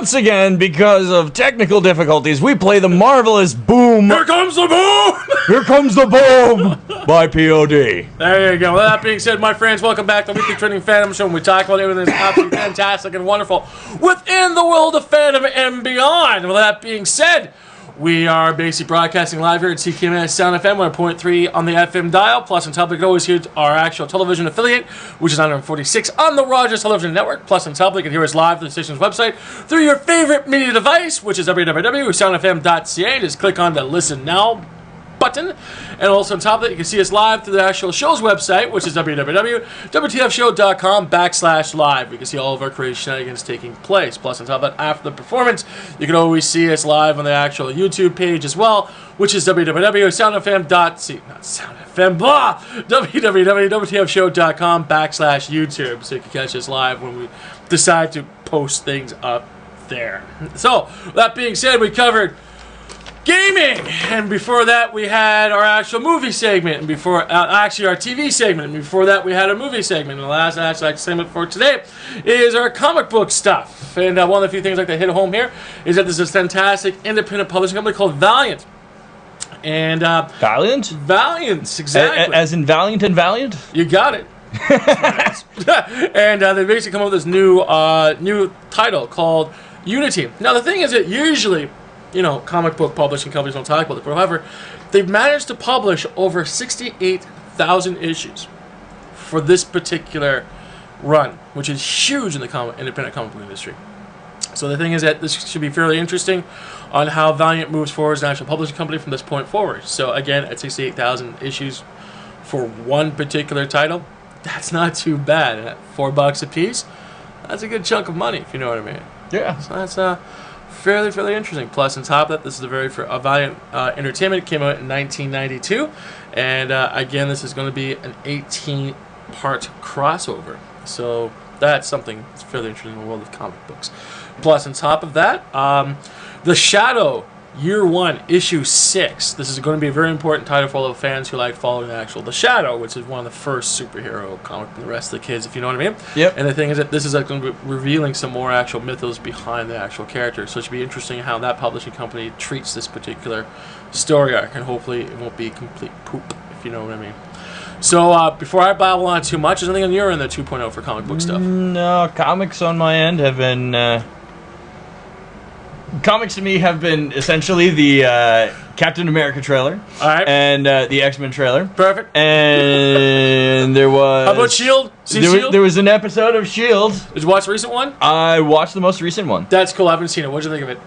once again, because of technical difficulties, we play the marvelous Boom. Here comes the boom! Here comes the boom by POD. There you go. With that being said, my friends, welcome back to the Weekly Trending Fandom Show, and we talk about everything that's absolutely fantastic and wonderful within the world of fandom and beyond. With that being said, we are basically broadcasting live here at CKMS Sound FM 1.3 on the FM dial. Plus, on top, you can always hear our actual television affiliate, which is 946 on the Rogers Television Network. Plus, on top, you can hear us live through the station's website through your favorite media device, which is www.soundfm.ca. Just click on the Listen Now button. And also on top of that, you can see us live through the actual show's website, which is www.wtfshow.com/live. You can see all of our crazy shenanigans taking place. Plus, on top of that, after the performance, you can always see us live on the actual YouTube page as well, which is www.wtfshow.com/YouTube. So you can catch us live when we decide to post things up there. So, that being said, we covered gaming, and before that we had our actual movie segment, and before actually our TV segment, and before that we had a movie segment. And the last actual segment for today is our comic book stuff. And one of the few things I'd like to hit home here is that there's this fantastic independent publishing company called Valiant. And Valiant? Valiant, exactly. As in Valiant and Valiant? You got it. And they basically come up with this new title called Unity. Now the thing is that usually, you know, comic book publishing companies don't talk about it, but however, they've managed to publish over 68,000 issues for this particular run, which is huge in the independent comic book industry. So the thing is that this should be fairly interesting on how Valiant moves forward as an actual publishing company from this point forward. So again, at 68,000 issues for one particular title, that's not too bad. And at $4 a piece, that's a good chunk of money, if you know what I mean. Yeah. So that's fairly interesting. Plus, on top of that, this is the Valiant Entertainment. It came out in 1992, and again, this is going to be an 18-part crossover. So that's something that's fairly interesting in the world of comic books. Plus, on top of that, The Shadow, Year 1, Issue 6. This is going to be a very important title for all the fans who like following the actual The Shadow, which is one of the first superhero comic for the rest of the kids, if you know what I mean. Yep. And the thing is that this is going to be revealing some more actual mythos behind the actual character. So it should be interesting how that publishing company treats this particular story arc, and hopefully it won't be complete poop, if you know what I mean. So before I babble on too much, is anything on your end, the 2.0 for comic book stuff? No, comics on my end have been... Comics to me have been essentially the Captain America trailer, all right, and the X-Men trailer. Perfect. And there was... How about S.H.I.E.L.D.? There was an episode of S.H.I.E.L.D. Did you watch the recent one? I watched the most recent one. That's cool. I haven't seen it. What did you think of it?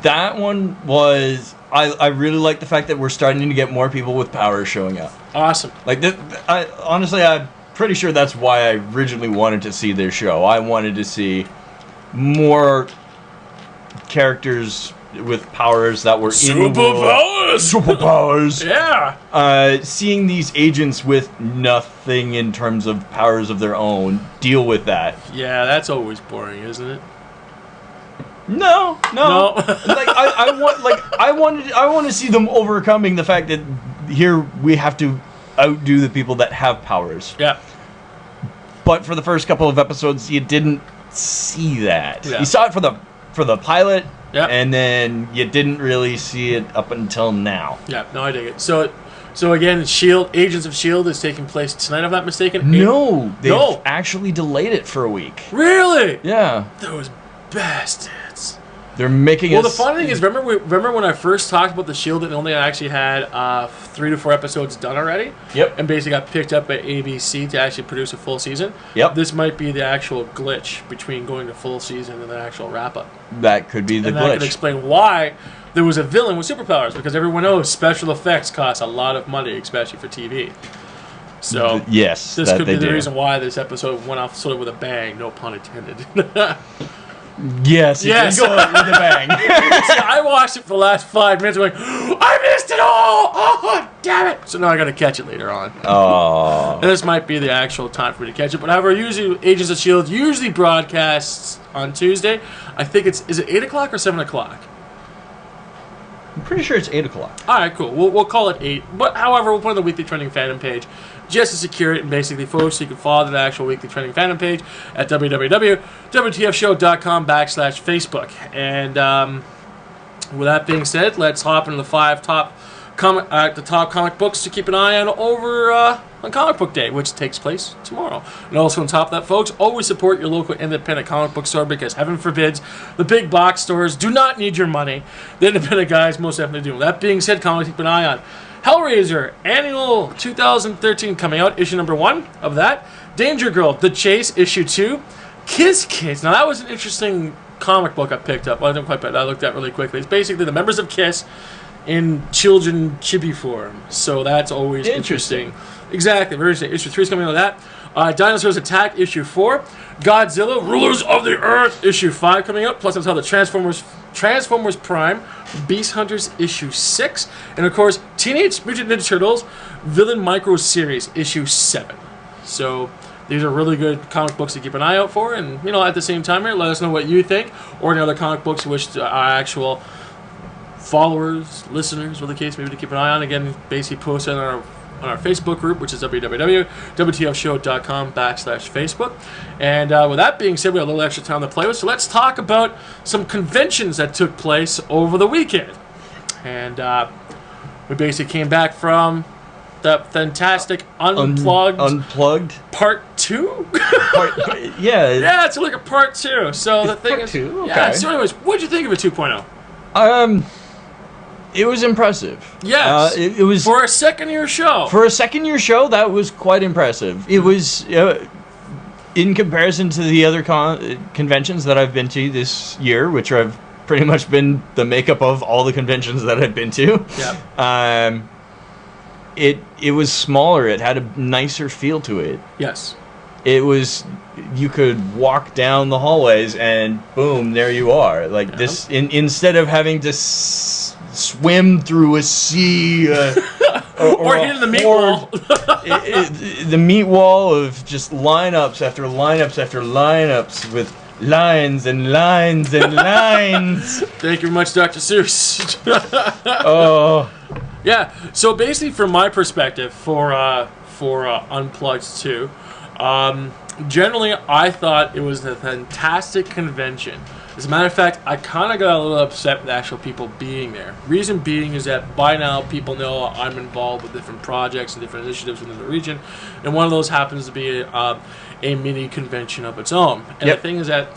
That one was... I really like the fact that we're starting to get more people with powers showing up. Awesome. Like, honestly, I'm pretty sure that's why I originally wanted to see their show. I wanted to see more characters with powers that were superpowers. Yeah. Seeing these agents with nothing in terms of powers of their own deal with that. Yeah, that's always boring, isn't it? No. Like I want to see them overcoming the fact that here we have to outdo the people that have powers. Yeah. But for the first couple of episodes, you didn't see that. Yeah. You saw it for the pilot, yeah, and then you didn't really see it up until now. Yeah, no, I dig it. So again, S.H.I.E.L.D., Agents of S.H.I.E.L.D. is taking place tonight, if I'm not mistaken. No, they've actually delayed it for a week. Really? Yeah. Those bastards. They're making Well, the funny thing is, remember when I first talked about the S.H.I.E.L.D., it only actually had 3 to 4 episodes done already? Yep. And basically got picked up by ABC to actually produce a full season? Yep. This might be the actual glitch between going to full season and the actual wrap-up. That could be the glitch. And that could explain why there was a villain with superpowers, because everyone knows special effects cost a lot of money, especially for TV. So yes, this could be the reason why this episode went off sort of with a bang, no pun intended. Yes, it did go out with a bang. See, I watched it for the last 5 minutes going, I missed it all! Oh, damn it! So now I gotta catch it later on. Oh. And this might be the actual time for me to catch it. But however, usually Agents of S.H.I.E.L.D. usually broadcasts on Tuesday. I think is it 8 o'clock or 7 o'clock? pretty sure it's 8 o'clock. All right, cool. We'll call it 8. But however, we'll put on the Weekly Trending fandom page just to secure it. And basically, folks, so you can follow the actual Weekly Trending fandom page at www.wtfshow.com/Facebook. And with that being said, let's hop into the 5 top comic books to keep an eye on over on Comic Book Day, which takes place tomorrow. And also on top of that, folks, always support your local independent comic book store, because heaven forbids the big box stores do not need your money. The independent guys most definitely do. With that being said, comics to keep an eye on: Hellraiser Annual 2013 coming out, issue number 1 of that. Danger Girl, The Chase, issue 2. Kiss Kids. Now that was an interesting comic book I picked up. Well, I didn't quite, but I looked at really quickly. It's basically the members of Kiss in children chibi form. So that's always interesting. Exactly. Very interesting. Issue 3 is coming out of that. Dinosaurs Attack, issue 4. Godzilla, Rulers of the Earth, issue 5 coming out. Plus, that's how the Transformers Prime, Beast Hunters, issue 6. And of course, Teenage Mutant Ninja Turtles, Villain Micro Series, issue 7. So these are really good comic books to keep an eye out for. And, you know, at the same time here, let us know what you think, or any other comic books you wish our actual followers, listeners, whatever the case, maybe to keep an eye on. Again, basically post on our Facebook group, which is www.wtfshow.com/Facebook. And with that being said, we have a little extra time to play with, so let's talk about some conventions that took place over the weekend. And we basically came back from the fantastic Unplugged Part 2? Yeah. Yeah, it's like a Part 2. So the thing Part is, 2? Okay. Yeah, so anyways, what'd you think of it 2.0? It was impressive. Yes. It was for a second-year show. For a second-year show, that was quite impressive. It was, in comparison to the other conventions that I've been to this year, which I've pretty much been the makeup of all the conventions that I've been to. Yeah. It was smaller. It had a nicer feel to it. Yes. It was, you could walk down the hallways and boom, there you are. Like this, instead of having to swim through a sea or hitting the meat wall. The meat wall of just lineups after lineups after lineups with lines and lines and lines. Thank you very much, Dr. Seuss. Oh. Yeah, so basically from my perspective for Unplugged 2, generally I thought it was a fantastic convention. As a matter of fact, I kind of got a little upset with actual people being there. Reason being is that by now people know I'm involved with different projects and different initiatives within the region, and one of those happens to be a mini convention of its own. And the thing is that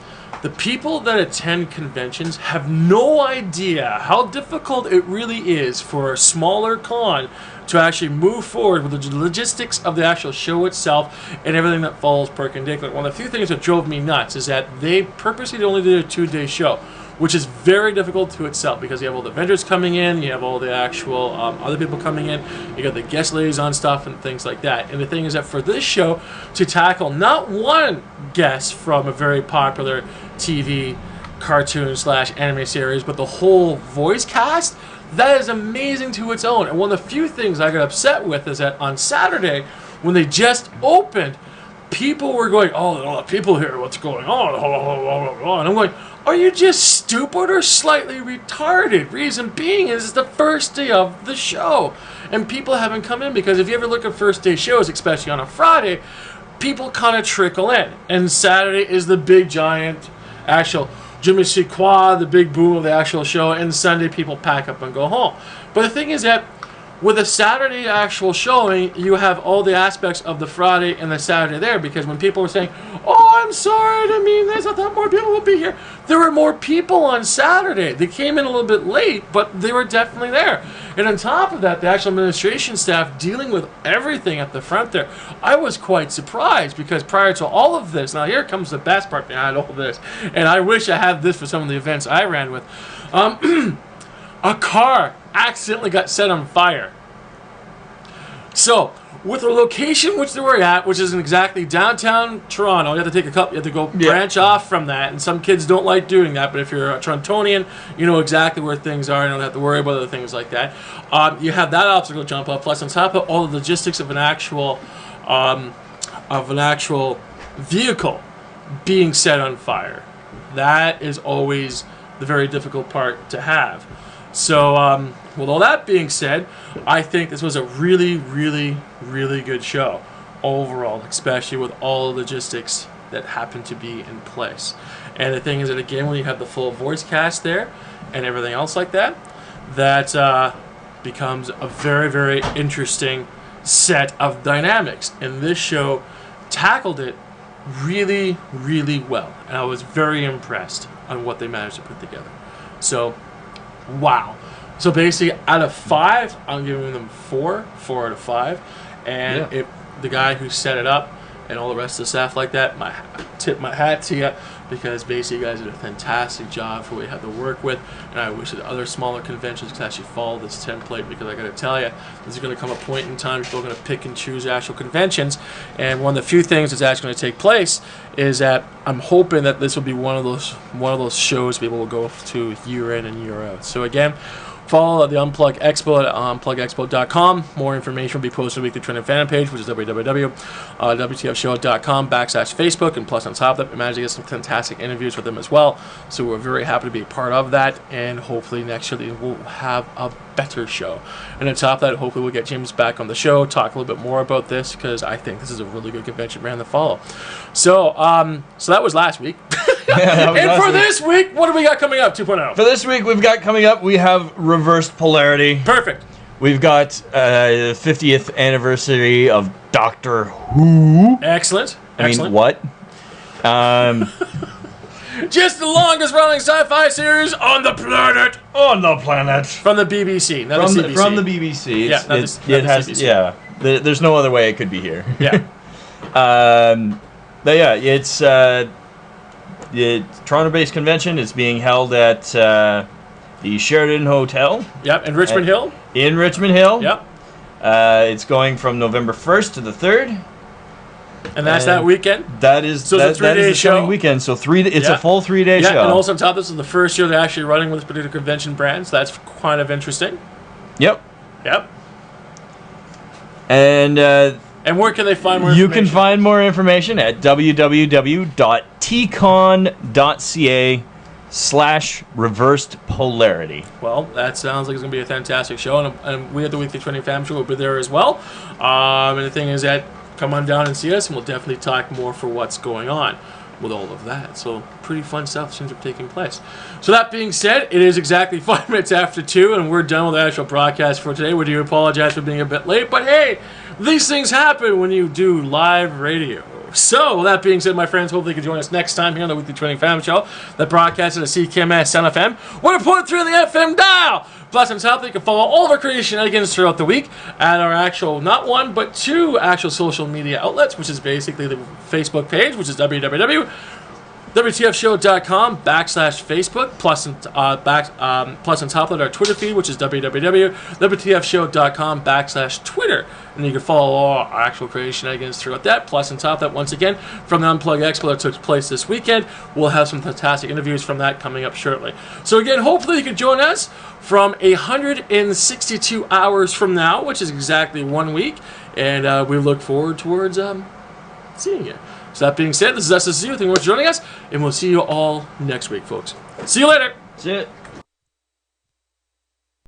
the people that attend conventions have no idea how difficult it really is for a smaller con to actually move forward with the logistics of the actual show itself and everything that follows perpendicular. One of the few things that drove me nuts is that they purposely only did a 2-day show, which is very difficult to itself because you have all the vendors coming in, you have all the actual other people coming in, you got the guest liaison stuff and things like that. And the thing is that for this show to tackle not one guest from a very popular TV cartoon / anime series, but the whole voice cast, that is amazing to its own. And one of the few things I got upset with is that on Saturday, when they just opened, people were going, oh, people here, what's going on? And I'm going, are you just stupid or slightly retarded? Reason being is it's the first day of the show. And people haven't come in because if you ever look at first day shows, especially on a Friday, people kind of trickle in. And Saturday is the big giant actual je me suis quoi, the big boom of the actual show, and Sunday people pack up and go home. But the thing is that with a Saturday actual showing, you have all the aspects of the Friday and the Saturday there, because when people were saying, oh, I'm sorry, I didn't mean this, I thought more people would be here. There were more people on Saturday. They came in a little bit late, but they were definitely there. And on top of that, the actual administration staff dealing with everything at the front there, I was quite surprised, because prior to all of this, now here comes the best part behind all of this, and I wish I had this for some of the events I ran with. A car accidentally got set on fire. So, with the location which they were at, which isn't exactly downtown Toronto, you have to take you have to go branch off from that, and some kids don't like doing that, but if you're a Torontonian, you know exactly where things are, and don't have to worry about other things like that. You have that obstacle to jump up, plus on top of all the logistics of an actual vehicle being set on fire. That is always the very difficult part to have. So, With all that being said, I think this was a really, really, really good show overall, especially with all the logistics that happened to be in place. And the thing is that, again, when you have the full voice cast there and everything else like that, that becomes a very, very interesting set of dynamics. And this show tackled it really, really well. And I was very impressed on what they managed to put together. So, wow. So basically, out of 5, I'm giving them 4 out of 5. And the guy who set it up and all the rest of the staff like that, tip my hat to you, because basically you guys did a fantastic job for what you had to work with. And I wish that other smaller conventions could actually follow this template, because I got to tell you, there's going to come a point in time people are going to pick and choose actual conventions. And one of the few things that's actually going to take place is that I'm hoping that this will be one of those shows people will go to year in and year out. So again, follow the Unplug Expo at unplugexpo.com. More information will be posted on the Weekly Trending fan page, which is www.wtfshow.com/Facebook. And plus, on top of that, we managed to get some fantastic interviews with them as well. So we're very happy to be a part of that. And hopefully next year we'll have a better show. And on top of that, hopefully we'll get James back on the show, talk a little bit more about this, because I think this is a really good convention brand to follow. So, so that was last week. And for this week, what do we got coming up, 2.0? For this week, we've got coming up, we have Reversed Polarity. Perfect. We've got the 50th anniversary of Doctor Who. Excellent. Mean, what? Just the longest running sci-fi series on the planet. On the planet. From the BBC. From the BBC. It has. BBC. Yeah. There's no other way it could be here. Yeah. But yeah, it's the Toronto-based convention is being held at the Sheridan Hotel. Yep, in Richmond Hill. In Richmond Hill. Yep. It's going from November 1st to the 3rd. And that's that weekend? That is so it's a 3-day show. Weekend, so it's a full 3-day show. And also on top of this is the first year they're actually running with this particular convention brand, so that's kind of interesting. Yep. And where can they find more information? You can find more information at www.tcon.ca/reversed-polarity. Well, that sounds like it's going to be a fantastic show, and we at the Weekly Trending Fam Show will be there as well. And the thing is that come on down and see us, and we'll definitely talk more for what's going on with all of that. So pretty fun stuff seems to be taking place. So that being said, it is exactly 5 minutes after 2, and we're done with the actual broadcast for today. We do apologize for being a bit late, but hey, these things happen when you do live radio. So, that being said, my friends, hopefully you can join us next time here on the Weekly Trending Fam Show that broadcasts at CKMS Sound FM 100.3 on the FM dial. Plus, on top, you can follow all of our creation shenanigans throughout the week at our actual, not one, but 2 actual social media outlets, which is basically the Facebook page, which is www.wtfshow.com/Facebook, plus on top of that, our Twitter feed, which is www.wtfshow.com/Twitter. And you can follow all our actual creation shenanigans throughout that. Plus on top of that, once again, from the Unplug Expo that took place this weekend, we'll have some fantastic interviews from that coming up shortly. So again, hopefully you can join us from 162 hours from now, which is exactly 1 week. And we look forward towards seeing you. So that being said, this is SSC. Thank you for joining us, and we'll see you all next week, folks. See you later. See ya.